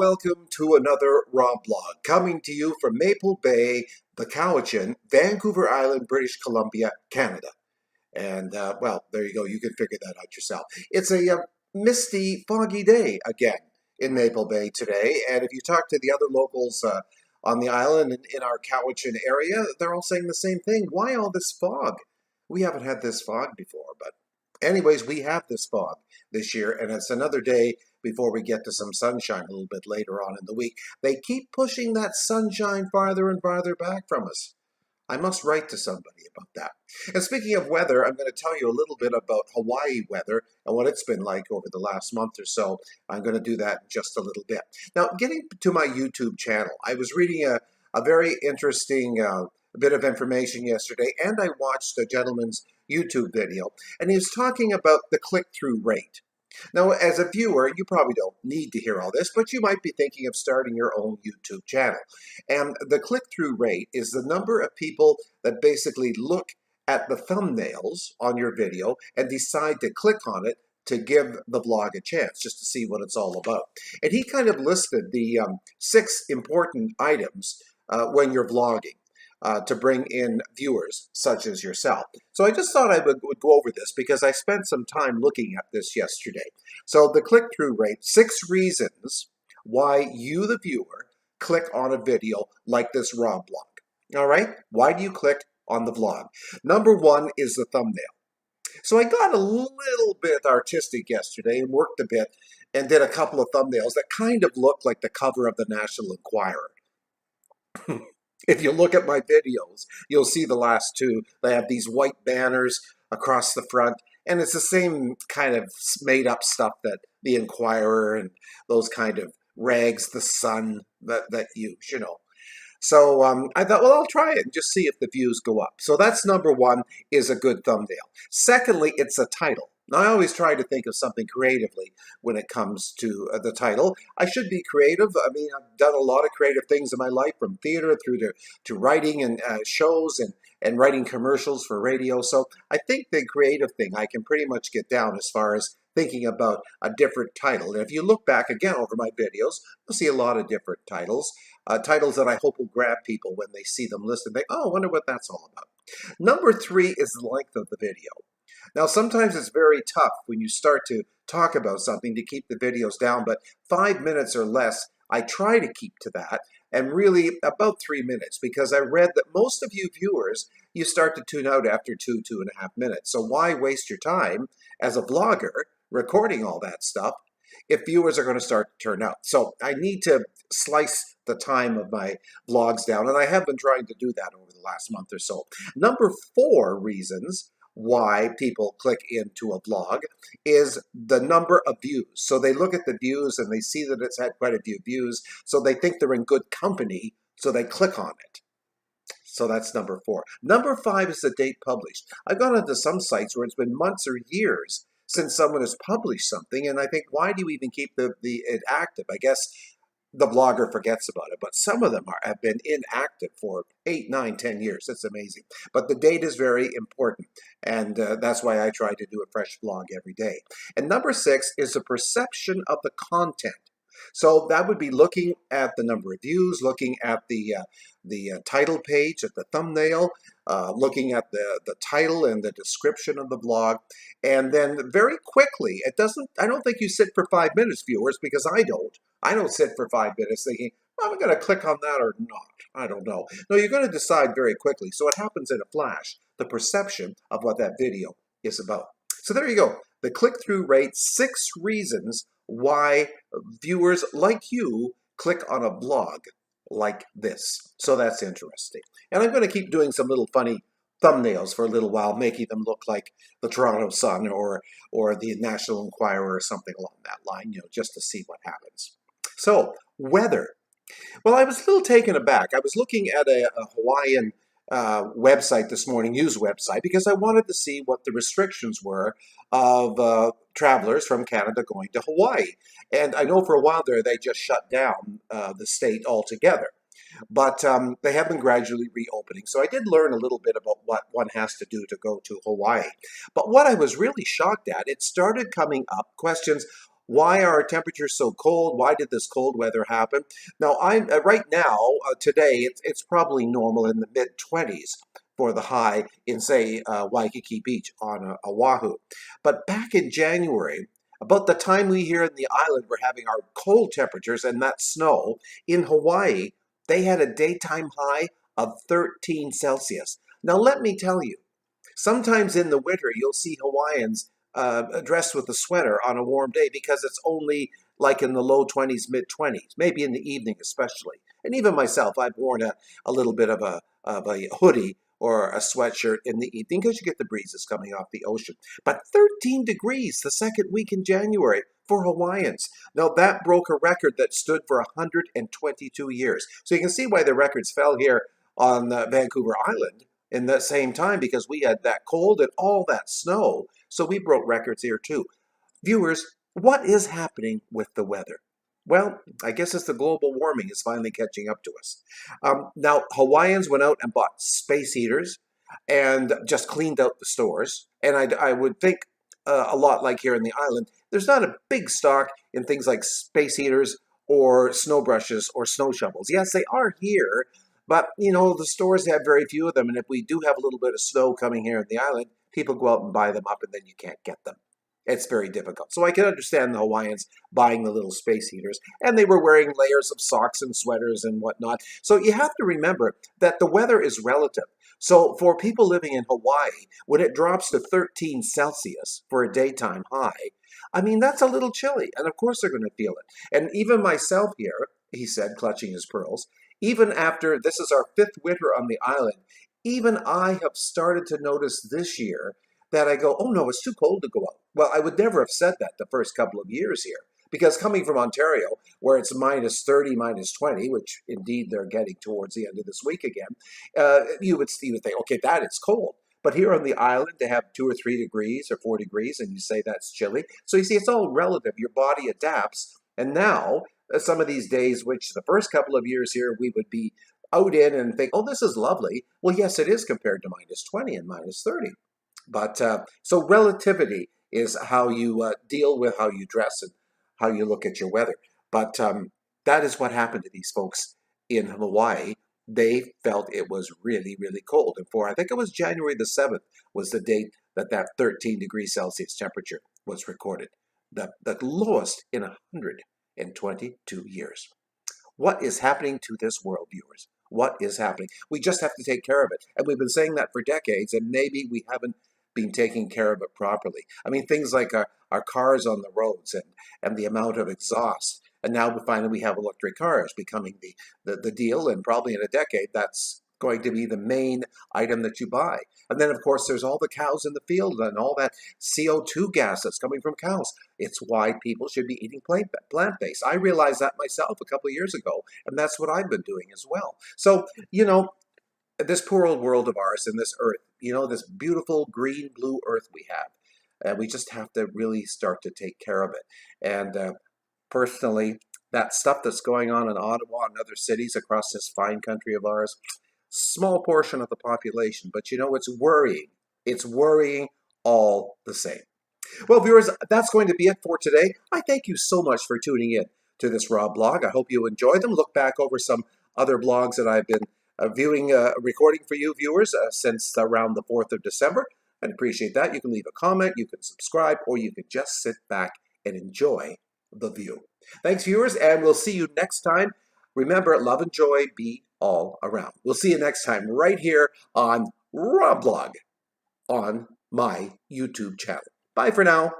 welcome to another RobBLOG, coming to you from Maple Bay, the Cowichan, Vancouver Island, British Columbia, Canada. And, well, there you go. You can figure that out yourself. It's a misty, foggy day again in Maple Bay today. And if you talk to the other locals on the island in our Cowichan area, they're all saying the same thing. Why all this fog? We haven't had this fog before, but anyways, we have this fog this year, and it's another day before we get to some sunshine a little bit later on in the week. They keep pushing that sunshine farther and farther back from us. I must write to somebody about that. And speaking of weather, I'm going to tell you a little bit about Hawaii weather and what it's been like over the last month or so. I'm going to do that in just a little bit. Now, getting to my YouTube channel, I was reading a very interesting bit of information yesterday, and I watched a gentleman's YouTube video, and he was talking about the click-through rate. Now, as a viewer, you probably don't need to hear all this, but you might be thinking of starting your own YouTube channel. And the click-through rate is the number of people that basically look at the thumbnails on your video and decide to click on it to give the vlog a chance, just to see what it's all about. And he kind of listed the 6 important items when you're vlogging. To bring in viewers such as yourself. So I just thought I would go over this because I spent some time looking at this yesterday. So the click-through rate, 6 reasons why you, the viewer, click on a video like this RobBLOG. All right? Why do you click on the vlog? Number 1 is the thumbnail. So I got a little bit artistic yesterday and worked a bit and did a couple of thumbnails that kind of looked like the cover of the National Enquirer. If you look at my videos, you'll see the last 2. They have these white banners across the front, and it's the same kind of made-up stuff that the Enquirer and those kind of rags, the Sun, that use, you know. So I thought, well, I'll try it and just see if the views go up. So that's number 1, is a good thumbnail. Secondly, it's a title. Now, I always try to think of something creatively when it comes to the title. I should be creative. I mean, I've done a lot of creative things in my life, from theater through to writing and shows and writing commercials for radio. So I think the creative thing I can pretty much get down as far as thinking about a different title. And if you look back again over my videos, you'll see a lot of different titles. Titles that I hope will grab people when they see them listed. They, oh, I wonder what that's all about. Number 3 is the length of the video. Now, sometimes it's very tough when you start to talk about something to keep the videos down, but 5 minutes or less, I try to keep to that, and really about 3 minutes, because I read that most of you viewers, you start to tune out after 2.5 minutes. So why waste your time as a vlogger recording all that stuff if viewers are going to start to turn out? So I need to slice the time of my vlogs down, and I have been trying to do that over the last month or so. Number 4 reasons why people click into a vlog is the number of views. So they look at the views and they see that it's had quite a few views, so they think they're in good company, so they click on it. So that's number 4. Number 5 is the date published. I've gone into some sites where it's been months or years since someone has published something, and I think, why do you even keep it active? I guess the blogger forgets about it, but some of them have been inactive for 8, 9, 10 years. That's amazing. But the date is very important, and that's why I try to do a fresh vlog every day. And number 6 is the perception of the content. So that would be looking at the number of views, looking at the title page, at the thumbnail, looking at the title and the description of the vlog, and then very quickly, I don't think you sit for 5 minutes, viewers, because I don't sit for 5 minutes thinking, well, I'm going to click on that or not. I don't know. No, you're going to decide very quickly. So it happens in a flash, the perception of what that video is about. So there you go. The click-through rate, 6 reasons why viewers like you click on a vlog like this. So that's interesting. And I'm going to keep doing some little funny thumbnails for a little while, making them look like the Toronto Sun or the National Enquirer or something along that line, you know, just to see what happens. So, weather. Well, I was a little taken aback. I was looking at a Hawaiian website this morning, news website, because I wanted to see what the restrictions were of travelers from Canada going to Hawaii. And I know for a while there, they just shut down the state altogether. But they have been gradually reopening. So I did learn a little bit about what one has to do to go to Hawaii. But what I was really shocked at, it started coming up questions, Why are our temperatures so cold? Why did this cold weather happen? Now, I'm right now, today, it's probably normal in the mid-20s for the high in, say, Waikiki Beach on Oahu. But back in January, about the time we here in the island were having our cold temperatures and that snow, in Hawaii, they had a daytime high of 13 Celsius. Now, let me tell you, sometimes in the winter, you'll see Hawaiians dressed with a sweater on a warm day because it's only like in the low 20s, mid 20s, maybe in the evening especially. And even myself, I've worn a little bit of a hoodie or a sweatshirt in the evening because you get the breezes coming off the ocean. But 13 degrees the second week in January for Hawaiians. Now, that broke a record that stood for 122 years. So you can see why the records fell here on Vancouver Island in that same time, because we had that cold and all that snow. So we broke records here too. Viewers, what is happening with the weather? Well, I guess it's the global warming is finally catching up to us. Now, Hawaiians went out and bought space heaters and just cleaned out the stores. And I would think a lot like here in the island, there's not a big stock in things like space heaters or snow brushes or snow shovels. Yes, they are here, but, you know, the stores have very few of them. And if we do have a little bit of snow coming here in the island, people go out and buy them up and then you can't get them. It's very difficult. So I can understand the Hawaiians buying the little space heaters. And they were wearing layers of socks and sweaters and whatnot. So you have to remember that the weather is relative. So for people living in Hawaii, when it drops to 13 Celsius for a daytime high, I mean, that's a little chilly. And of course they're going to feel it. And even myself here, he said, clutching his pearls, even after this is our 5th winter on the island, even I have started to notice this year that I go, oh no, it's too cold to go out. Well, I would never have said that the first couple of years here, because coming from Ontario, where it's minus 30, minus 20, which indeed they're getting towards the end of this week again, you would think, okay, that is cold. But here on the island, they have 2 or 3 degrees or 4 degrees, and you say that's chilly. So you see, it's all relative. Your body adapts. And now, some of these days, which the first couple of years here, we would be out in and think, oh, this is lovely. Well, yes, it is compared to minus 20 and minus 30. But so relativity is how you deal with how you dress and how you look at your weather. But that is what happened to these folks in Hawaii. They felt it was really, really cold. And for, I think it was January the 7th was the date that that 13 degrees Celsius temperature was recorded. The lowest in 122 years. What is happening to this world, viewers? What is happening? We just have to take care of it. And we've been saying that for decades, and maybe we haven't been taking care of it properly. I mean, things like our cars on the roads and the amount of exhaust. And now finally we have electric cars becoming the deal, and probably in a decade that's going to be the main item that you buy. And then, of course, there's all the cows in the field and all that CO2 gas that's coming from cows. It's why people should be eating plant-based. I realized that myself a couple of years ago, and that's what I've been doing as well. So, you know, this poor old world of ours and this earth, you know, this beautiful green, blue earth we have, and we just have to really start to take care of it. And personally, that stuff that's going on in Ottawa and other cities across this fine country of ours, small portion of the population, but you know, it's worrying. It's worrying all the same. Well, viewers, that's going to be it for today. I thank you so much for tuning in to this RobBLOG. I hope you enjoyed them. Look back over some other blogs that I've been recording for you viewers since around the 4th of December. I'd appreciate that. You can leave a comment, you can subscribe, or you can just sit back and enjoy the view. Thanks, viewers, and we'll see you next time. Remember, love and joy be all around. We'll see you next time right here on RobBLOG on my YouTube channel. Bye for now.